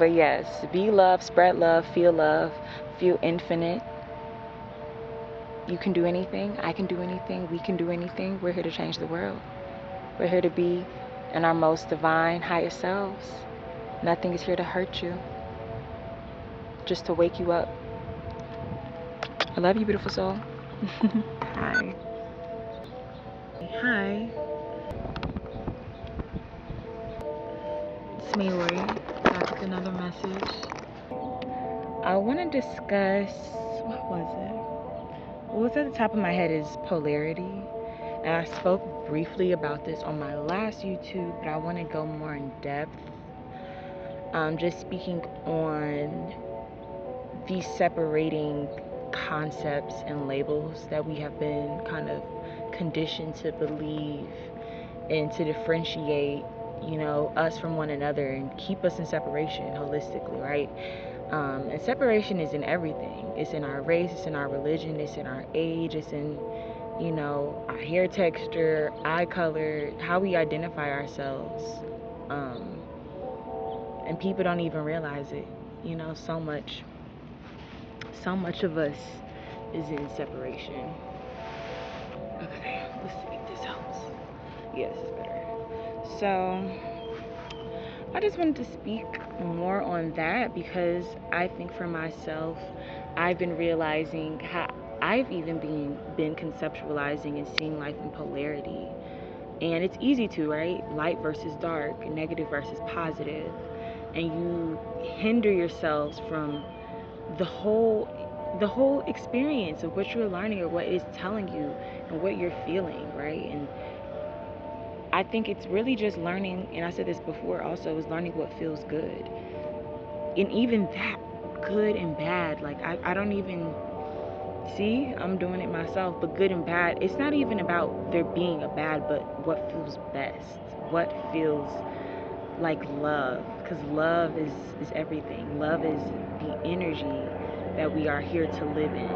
But yes, be love, spread love, feel infinite. You can do anything, I can do anything, we can do anything. We're here to change the world. We're here to be in our most divine, highest selves. Nothing is here to hurt you, just to wake you up. I love you, beautiful soul. Hi. Hi. It's me, Lori, back with another message. I want to discuss, what was it? What was at the top of my head is polarity. And I spoke briefly about this on my last YouTube, but I want to go more in depth. Just speaking on these separating concepts and labels that we have been kind of conditioned to believe and to differentiate, us from one another and keep us in separation holistically, right? And separation is in everything. It's in our race, it's in our religion, it's in our age, it's in, our hair texture, eye color, how we identify ourselves. And people don't even realize it. So much of us is in separation. Okay, let's see if this helps. Yeah, this is better. So I just wanted to speak more on that because I think for myself, I've been realizing how I've even been conceptualizing and seeing life in polarity. And it's easy to, right? Light versus dark, negative versus positive. And you hinder yourselves from the whole experience of what you're learning or what it's telling you and what you're feeling, right? And I think it's really just learning, and I said this before also, is learning what feels good. And even that, good and bad, like I don't even see, I'm doing it myself, but good and bad, it's not even about there being a bad, but what feels best, what feels like love, because love is everything. Love is the energy that we are here to live in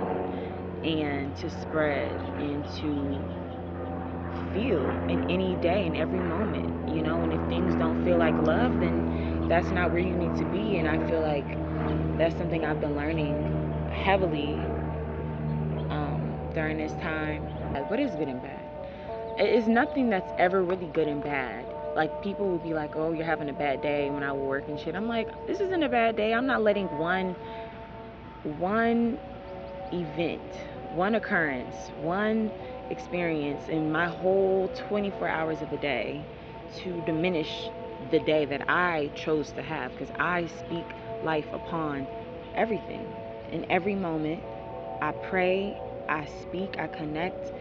and to spread and to feel in any day, in every moment, and if things don't feel like love, then that's not where you need to be. And I feel like that's something I've been learning heavily during this time. What is good and bad? It's nothing that's ever really good and bad. Like, people will be like, oh, you're having a bad day when I work and shit. I'm like, this isn't a bad day. I'm not letting one event, one occurrence, one experience in my whole 24 hours of the day to diminish the day that I chose to have, because I speak life upon everything. In every moment, I pray, I speak, I connect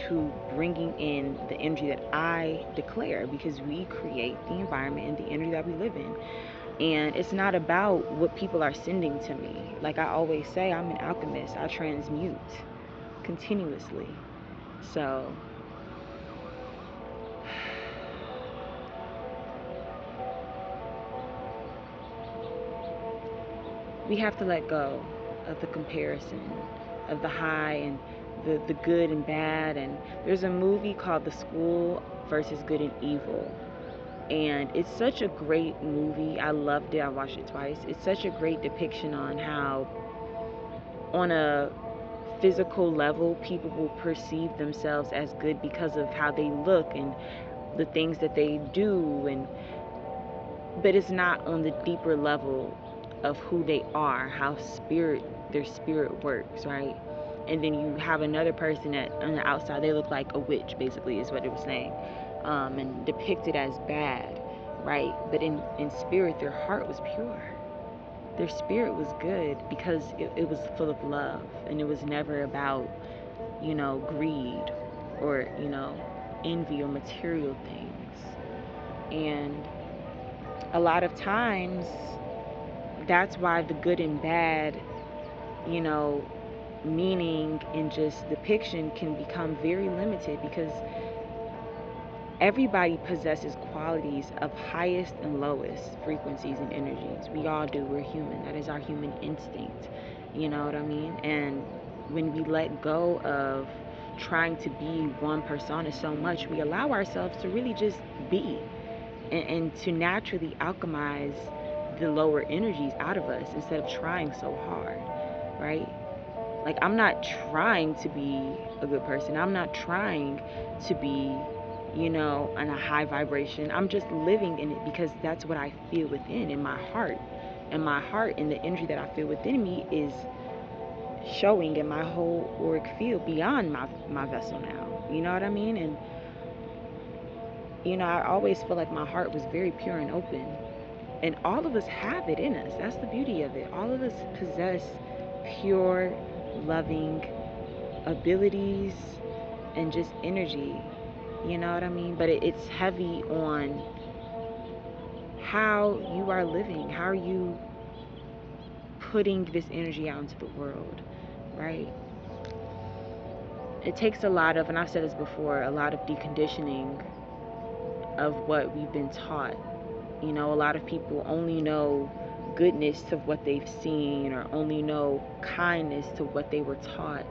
to bringing in the energy that I declare, because we create the environment and the energy that we live in. And it's not about what people are sending to me. Like I always say, I'm an alchemist. I transmute continuously. So we have to let go of the comparison of the high and the good and bad. And there's a movie called The School versus Good and Evil. And it's such a great movie. I loved it. I watched it twice. It's such a great depiction on how, on a physical level, people will perceive themselves as good because of how they look and the things that they do, but it's not on the deeper level of who they are, how their spirit works, right? And then you have another person that on the outside, they look like a witch, basically, is what it was saying, and depicted as bad, right? But in spirit, their heart was pure. Their spirit was good because it was full of love, and it was never about, greed or, envy or material things. And a lot of times, that's why the good and bad, meaning and just depiction can become very limited, because everybody possesses qualities of highest and lowest frequencies and energies. We all do. We're human. That is our human instinct. You know what I mean? And when we let go of trying to be one persona so much, we allow ourselves to really just be, and to naturally alchemize the lower energies out of us instead of trying so hard, right? Like, I'm not trying to be a good person. I'm not trying to be, on a high vibration. I'm just living in it because that's what I feel within in my heart. And my heart and the energy that I feel within me is showing in my whole auric field beyond my vessel now. You know what I mean? And, I always feel like my heart was very pure and open. And all of us have it in us. That's the beauty of it. All of us possess pure, loving abilities and just energy. You know what I mean? But it's heavy on how you are living. How are you putting this energy out into the world, right? It takes a lot of, and I've said this before, a lot of deconditioning of what we've been taught. A lot of people only know goodness to what they've seen, or only know kindness to what they were taught.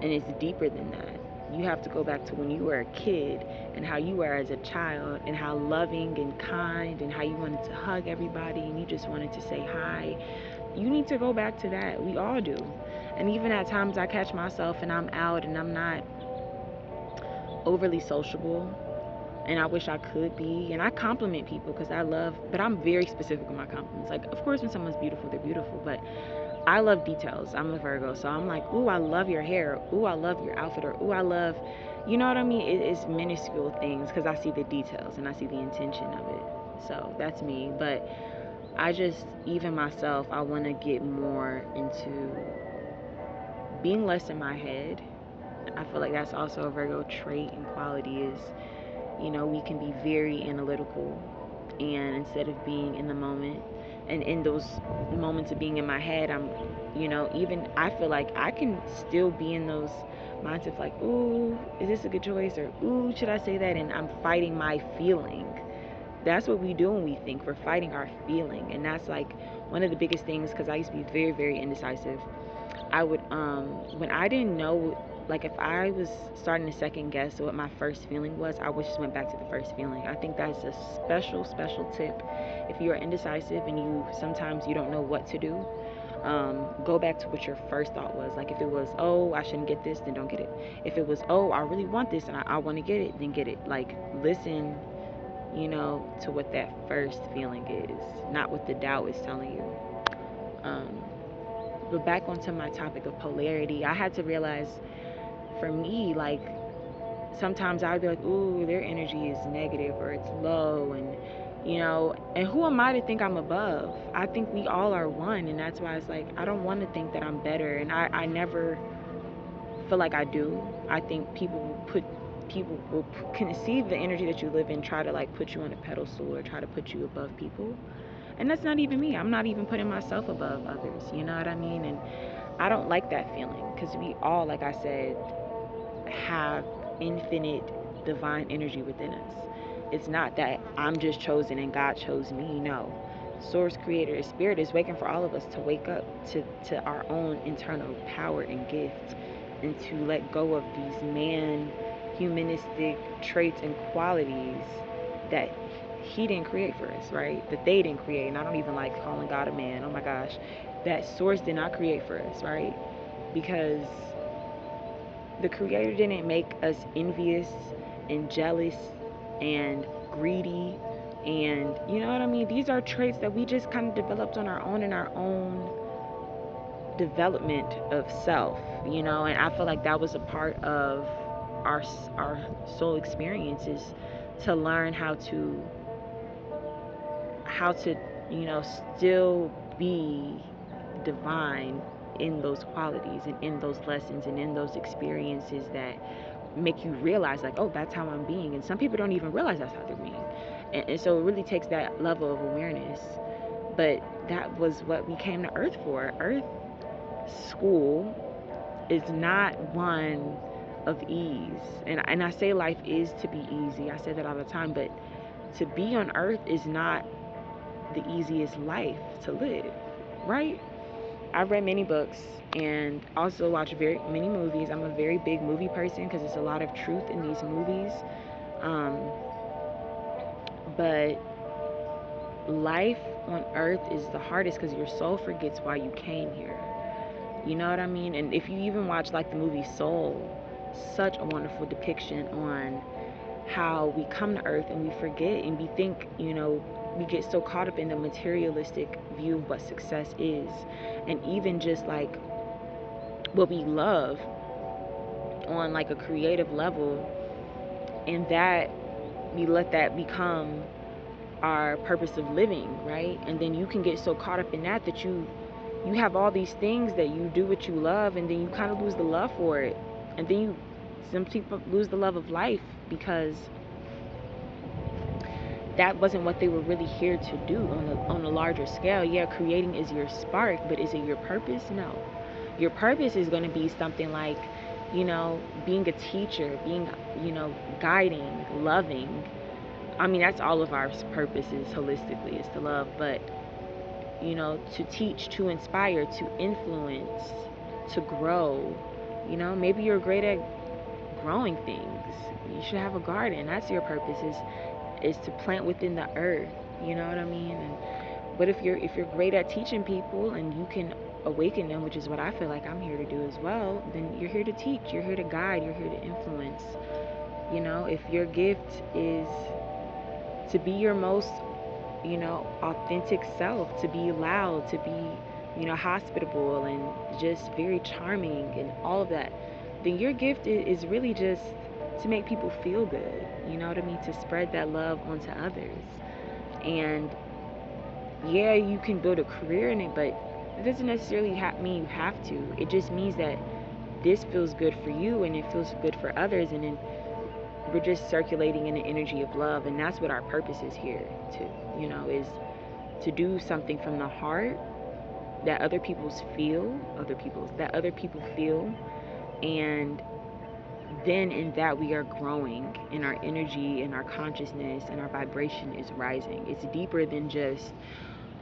And it's deeper than that. You have to go back to when you were a kid and how you were as a child and how loving and kind and how you wanted to hug everybody and you just wanted to say hi. You need to go back to that. We all do. And even at times I catch myself and I'm out and I'm not overly sociable, and I wish I could be. And I compliment people because I love, but I'm very specific with my compliments. Like, of course, when someone's beautiful, they're beautiful, but I love details. I'm a Virgo, so I'm like, ooh, I love your hair. Ooh, I love your outfit. Or, ooh, I love, you know what I mean? It's minuscule things because I see the details and I see the intention of it. So that's me. But I just, even myself, I want to get more into being less in my head. I feel like that's also a Virgo trait and quality is, we can be very analytical, and instead of being in the moment, and in those moments of being in my head, I'm, even I feel like I can still be in those minds of like, ooh, is this a good choice, or ooh, should I say that, and I'm fighting my feeling. That's what we do when we think. We're fighting our feeling, and that's like one of the biggest things, because I used to be very, very indecisive. I would, when I didn't know, like if I was starting to second guess what my first feeling was, I would just went back to the first feeling. I think that's a special, special tip. If you are indecisive and sometimes you don't know what to do, go back to what your first thought was. Like if it was, oh, I shouldn't get this, then don't get it. If it was, oh, I really want this and I want to get it, then get it. Like listen, to what that first feeling is, not what the doubt is telling you. Um, but back onto my topic of polarity, I had to realize for me, like sometimes I'd be like, ooh, their energy is negative or it's low, and who am I to think I'm above? I think we all are one, and that's why it's like I don't want to think that I'm better, and I never feel like I do. I think people will conceive the energy that you live in, try to like put you on a pedestal or try to put you above people. And that's not even me. I'm not even putting myself above others. You know what I mean? And I don't like that feeling because we all, like I said, have infinite divine energy within us. It's not that I'm just chosen and God chose me. No. Source, creator, spirit is waiting for all of us to wake up to our own internal power and gift, and to let go of these humanistic traits and qualities that he didn't create for us, right? That they didn't create. And I don't even like calling God a man. Oh my gosh. That source did not create for us, right? Because the creator didn't make us envious and jealous and greedy, and you know what I mean? These are traits that we just kind of developed on our own in our own development of self, and I feel like that was a part of our our soul experiences, to learn how to still be divine in those qualities and in those lessons and in those experiences that make you realize like, oh, that's how I'm being. And some people don't even realize that's how they're being, and so it really takes that level of awareness. But that was what we came to earth for. Earth school is not one of ease, and I say life is to be easy. I say that all the time, but to be on earth is not the easiest life to live, right? I've read many books and also watched very many movies. I'm a very big movie person because there's a lot of truth in these movies. Um, but life on earth is the hardest because your soul forgets why you came here. You know what I mean? And if you even watch like the movie Soul, such a wonderful depiction on how we come to earth and we forget and we think, we get so caught up in the materialistic view of what success is. And even just like what we love on like a creative level, and that we let that become our purpose of living, right? And then you can get so caught up in that you have all these things that you do what you love, and then you kind of lose the love for it. And then some people lose the love of life because that wasn't what they were really here to do on a larger scale. Yeah, creating is your spark, but is it your purpose? No. Your purpose is going to be something like, being a teacher, being, guiding, loving. I mean, that's all of our purposes holistically, is to love, but, to teach, to inspire, to influence, to grow. Maybe you're great at growing things. You should have a garden. That's your purpose, is to plant within the earth. You know what I mean? But if you're great at teaching people and you can awaken them, which is what I feel like I'm here to do as well, then you're here to teach, you're here to guide, you're here to influence. If your gift is to be your most, authentic self, to be loud, to be, hospitable and just very charming and all of that, then your gift is really just to make people feel good. You know what I mean? To spread that love onto others. And yeah, you can build a career in it, but it doesn't necessarily mean you have to. It just means that this feels good for you and it feels good for others, and then we're just circulating in the energy of love. And that's what our purpose is here to, is to do something from the heart that other people feel, and then in that we are growing, and our energy and our consciousness and our vibration is rising. It's deeper than just,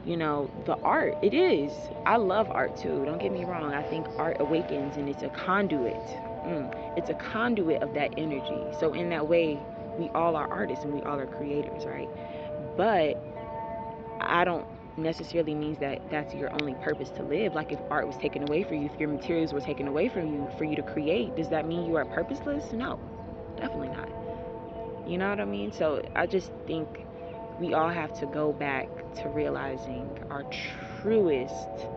the art. It is. I love art too. Don't get me wrong. I think art awakens, and it's a conduit. It's a conduit of that energy. So in that way, we all are artists and we all are creators, right? But I don't necessarily means that that's your only purpose to live. Like if art was taken away from you, if your materials were taken away from you for you to create, does that mean you are purposeless? No, definitely not. You know what I mean? So I just think we all have to go back to realizing our truest,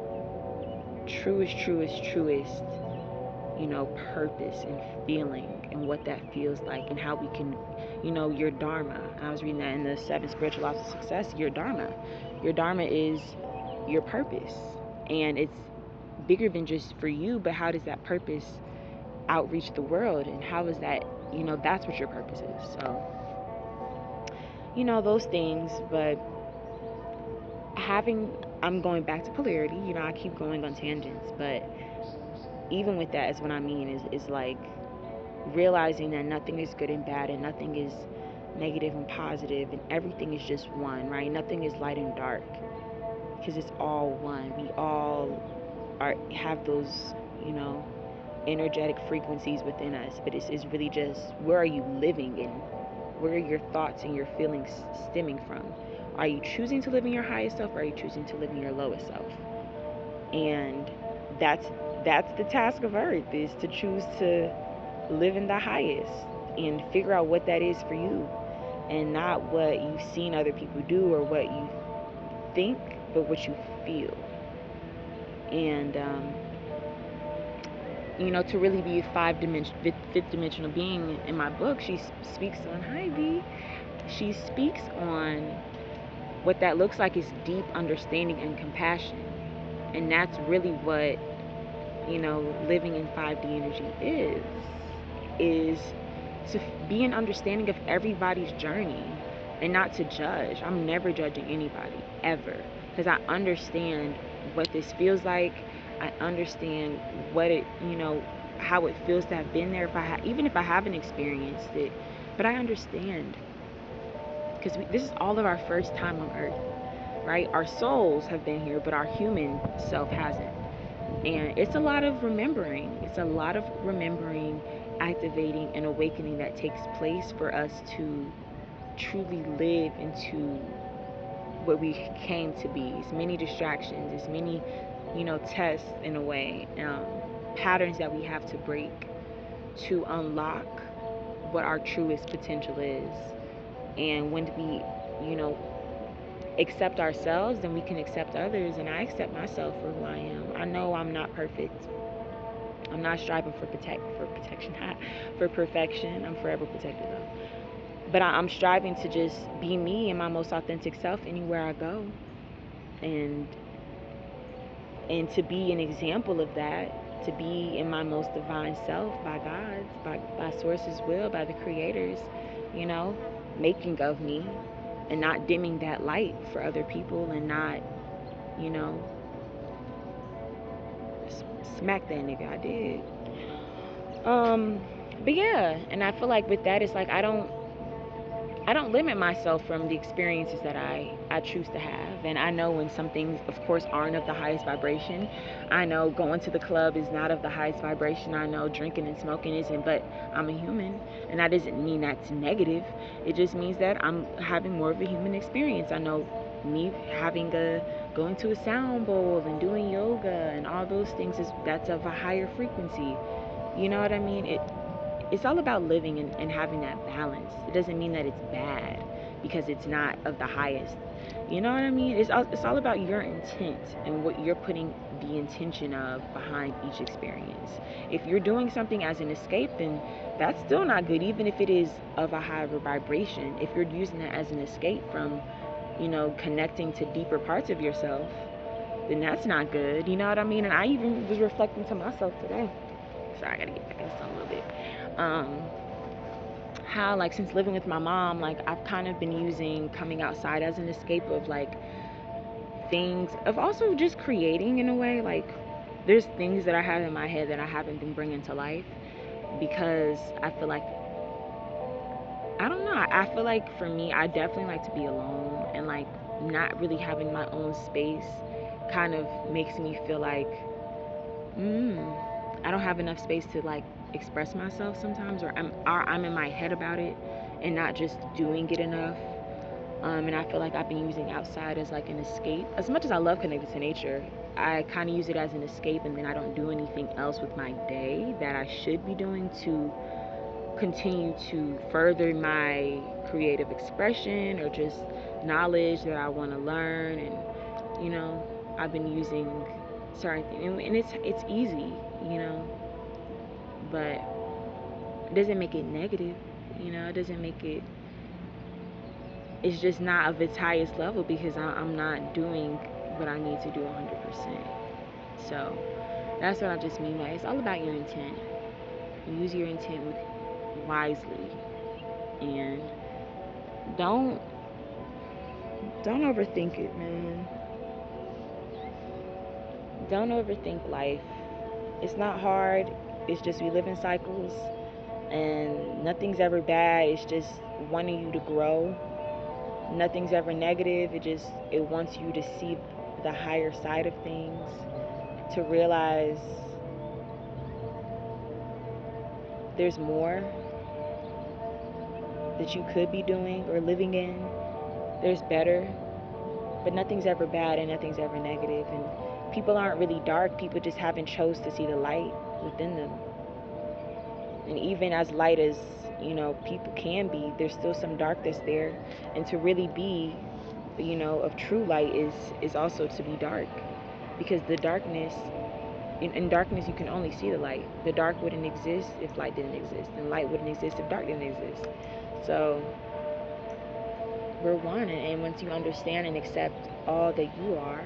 purpose and feeling, and what that feels like, and how we can, your dharma. I was reading that in the 7 spiritual laws of success. Your dharma is your purpose, and it's bigger than just for you. But how does that purpose outreach the world, and how is that, that's what your purpose is. So, those things. But I'm going back to polarity. I keep going on tangents, but even with that is what I mean is like realizing that nothing is good and bad, and nothing is negative and positive, and everything is just one, right? Nothing is light and dark, because it's all one. We all have those, energetic frequencies within us, but it's really just, where are you living, and where are your thoughts and your feelings stemming from? Are you choosing to live in your highest self, or are you choosing to live in your lowest self? And that's the task of earth, is to choose to live in the highest and figure out what that is for you, and not what you've seen other people do or what you think, but what you feel. And to really be a fifth dimensional being. In my book, she speaks on, hi V, she speaks on what that looks like, is deep understanding and compassion. And that's really what, living in 5D energy is to be an understanding of everybody's journey, and not to judge. I'm never judging anybody, ever, because I understand what this feels like. I understand what it, how it feels to have been there, even if I haven't experienced it. But I understand, because this is all of our first time on earth, right? Our souls have been here, but our human self hasn't. And it's a lot of remembering. It's a lot of remembering, activating, and awakening that takes place for us to truly live into what we came to be. It's many distractions. It's many, tests in a way, patterns that we have to break to unlock what our truest potential is. And when we, accept ourselves, then we can accept others. And I accept myself for who I am. I know I'm not perfect. I'm not striving for protection, not for perfection. I'm forever protected though. But I'm striving to just be me and my most authentic self anywhere I go, and to be an example of that, to be in my most divine self by God's, by Source's will, by the Creator's, making of me, and not dimming that light for other people, and not, you know, smack that nigga. I did. But yeah, and I feel like with that, it's like I don't limit myself from the experiences that I choose to have. And I know when some things, of course, aren't of the highest vibration. I know going to the club is not of the highest vibration. I know drinking and smoking isn't, but I'm a human. And that doesn't mean that's negative. It just means that I'm having more of a human experience. I know me going to a sound bowl and doing yoga and all those things, that's of a higher frequency. You know what I mean? It's all about living and having that balance. It doesn't mean that it's bad because it's not of the highest. You know what I mean? It's all about your intent and what you're putting the intention of behind each experience. If you're doing something as an escape, then that's still not good, even if it is of a higher vibration. If you're using it as an escape from, connecting to deeper parts of yourself, then that's not good. You know what I mean? And I even was reflecting to myself today. Sorry, I gotta get back into something a little bit. How, like, since living with my mom, like, I've kind of been using coming outside as an escape of, like, things, of also just creating in a way. Like, there's things that I have in my head that I haven't been bringing to life because I feel like, I don't know, I feel like for me, I definitely like to be alone, and, like, not really having my own space kind of makes me feel like, I don't have enough space to, like, express myself sometimes, or I'm in my head about it and not just doing it enough. And I feel like I've been using outside as like an escape. As much as I love connecting to nature, I kind of use it as an escape, and then I don't do anything else with my day that I should be doing to continue to further my creative expression or just knowledge that I want to learn. And I've been using certain things, and it's easy, but it doesn't make it negative. It doesn't make it. It's just not of its highest level because I'm not doing what I need to do 100%. So that's what I just mean by it's all about your intent. Use your intent wisely, and don't overthink it, man. Don't overthink life. It's not hard. It's just we live in cycles, and nothing's ever bad. It's just wanting you to grow. Nothing's ever negative. It wants you to see the higher side of things, to realize there's more that you could be doing or living in. There's better, but nothing's ever bad and nothing's ever negative. And people aren't really dark. People just haven't chose to see the light within them. And even as light as, people can be, there's still some darkness there. And to really be, of true light is also to be dark. Because the darkness, in darkness you can only see the light. The dark wouldn't exist if light didn't exist, and light wouldn't exist if dark didn't exist. So we're one, and once you understand and accept all that you are,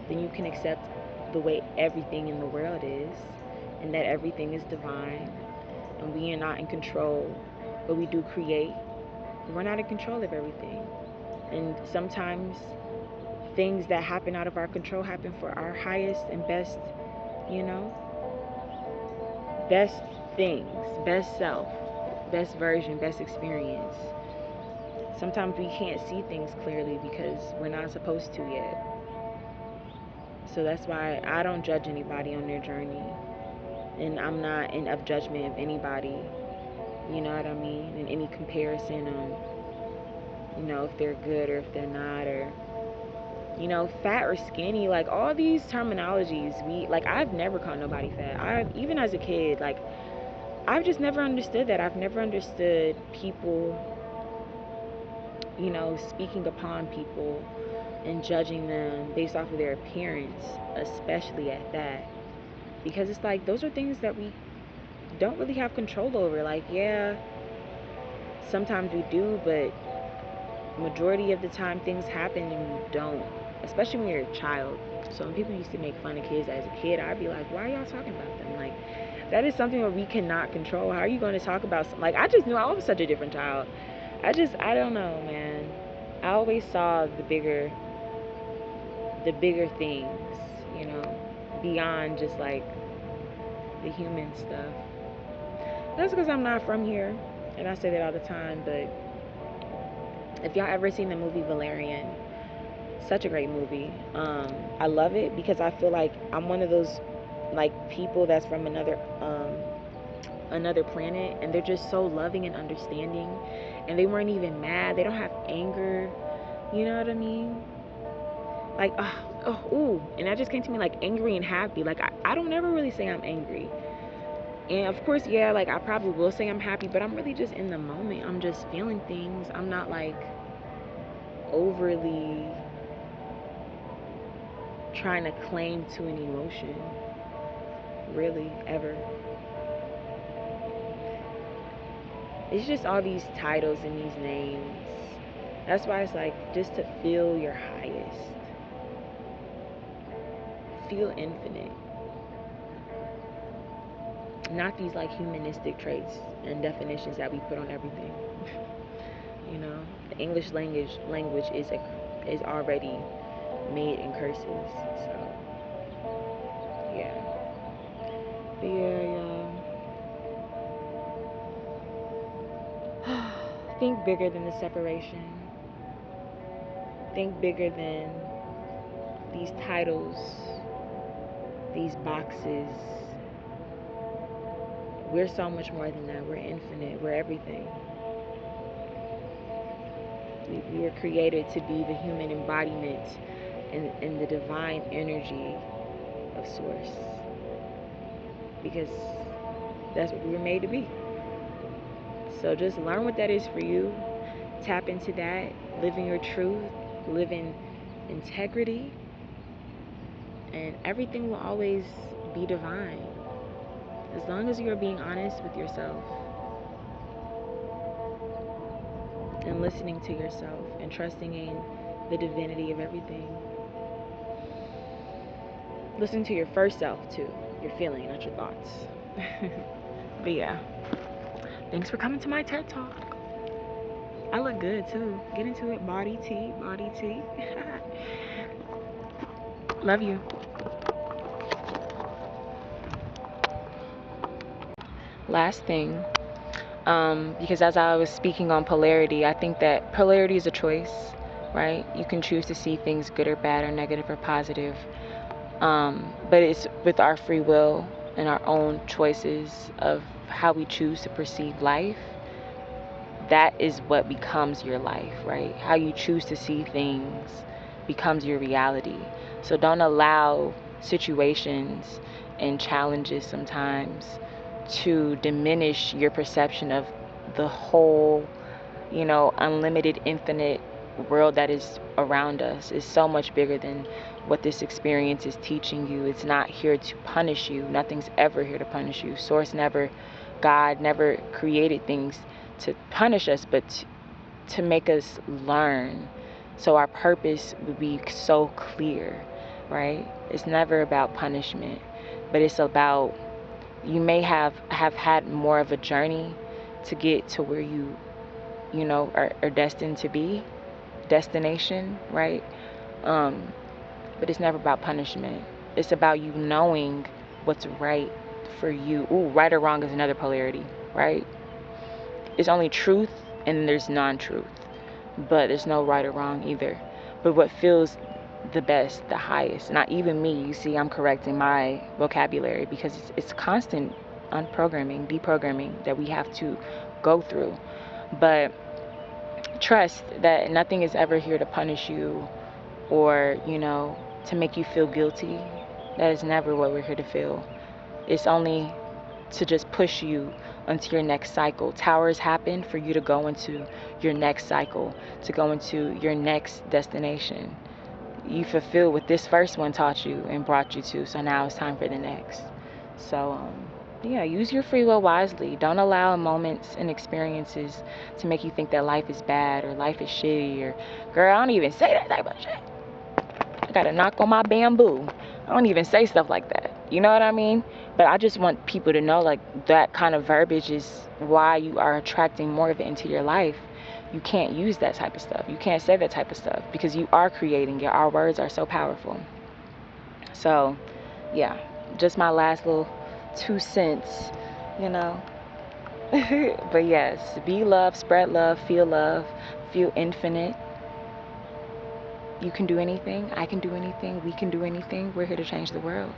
then you can accept the way everything in the world is, and that everything is divine, and we are not in control, but we do create. We're not in control of everything, and sometimes things that happen out of our control happen for our highest and best, you know, best things, best self, best version, best experience. Sometimes we can't see things clearly because we're not supposed to yet. So that's why I don't judge anybody on their journey. And I'm not in of judgment of anybody. You know what I mean? In any comparison on, if they're good or if they're not, or You know, fat or skinny, like all these terminologies, I've never called nobody fat. Even as a kid, like, I've just never understood that. I've never understood people, you know, speaking upon people and judging them based off of their appearance, especially at that. Because it's like, those are things that we don't really have control over. Like, yeah, sometimes we do, but majority of the time things happen and you don't, especially when you're a child. So when people used to make fun of kids as a kid, I'd be like, why are y'all talking about them? Like, that is something that we cannot control. How are you going to talk about something? Like, I just knew I was such a different child. I don't know, man. I always saw the bigger things, you know, beyond just like the human stuff. That's because I'm not from here, and I say that all the time. But if y'all ever seen the movie Valerian, such a great movie. I love it because I feel like I'm one of those like people that's from another planet, and they're just so loving and understanding, and they weren't even mad. They don't have anger. You know what I mean? Like, ooh, and that just came to me, like, angry and happy. Like, I don't ever really say I'm angry. And of course, yeah, like, I probably will say I'm happy, but I'm really just in the moment. I'm just feeling things. I'm not like overly trying to claim to an emotion, really, ever. It's just all these titles and these names. That's why it's like, just to feel your highest, feel infinite, not these like humanistic traits and definitions that we put on everything. You know, the English language is already made in curses. So yeah, but yeah, yeah. Think bigger than the separation. Think bigger than these titles, these boxes. We're so much more than that. We're infinite. We're everything. We were created to be the human embodiment in the divine energy of Source. Because that's what we were made to be. So just learn what that is for you. Tap into that. Live in your truth. Live in integrity. And everything will always be divine. As long as you're being honest with yourself. And listening to yourself. And trusting in the divinity of everything. Listen to your first self too. Your feeling, not your thoughts. But yeah. Thanks for coming to my TED Talk. I look good too. Get into it. Body tea. Body tea. Love you. Last thing. Because as I was speaking on polarity, I think that polarity is a choice, right? You can choose to see things good or bad or negative or positive. But it's with our free will and our own choices of how we choose to perceive life. That is what becomes your life, right? How you choose to see things becomes your reality. So don't allow situations and challenges sometimes to diminish your perception of the whole, you know, unlimited, infinite world that is around us. Is so much bigger than what this experience is teaching you. It's not here to punish you. Nothing's ever here to punish you. Source never, God never created things to punish us, but to make us learn. So our purpose would be so clear, right? It's never about punishment, but it's about, you may have had more of a journey to get to where you know, are destined to be, destination, right? But it's never about punishment. It's about you knowing what's right for you. Ooh, right or wrong is another polarity, right? It's only truth and there's non-truth, but there's no right or wrong either. But what feels the best, the highest, not even me, you see, I'm correcting my vocabulary because it's constant unprogramming, deprogramming that we have to go through. But trust that nothing is ever here to punish you or, to make you feel guilty. That is never what we're here to feel. It's only to just push you into your next cycle. Towers happen for you to go into your next cycle, to go into your next destination. You fulfill what this first one taught you and brought you to, so now it's time for the next. So, yeah, use your free will wisely. Don't allow moments and experiences to make you think that life is bad or life is shitty or, girl, I don't even say that type of shit. I gotta knock on my bamboo. I don't even say stuff like that. You know what I mean? But I just want people to know, like, that kind of verbiage is why you are attracting more of it into your life. You can't use that type of stuff. You can't say that type of stuff because you are creating it. Our words are so powerful. So, yeah, just my last little 2 cents, you know. But yes, be love, spread love, feel infinite. You can do anything. I can do anything. We can do anything. We're here to change the world.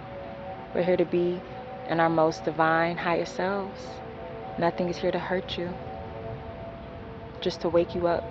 We're here to be in our most divine, highest selves. Nothing is here to hurt you, just to wake you up.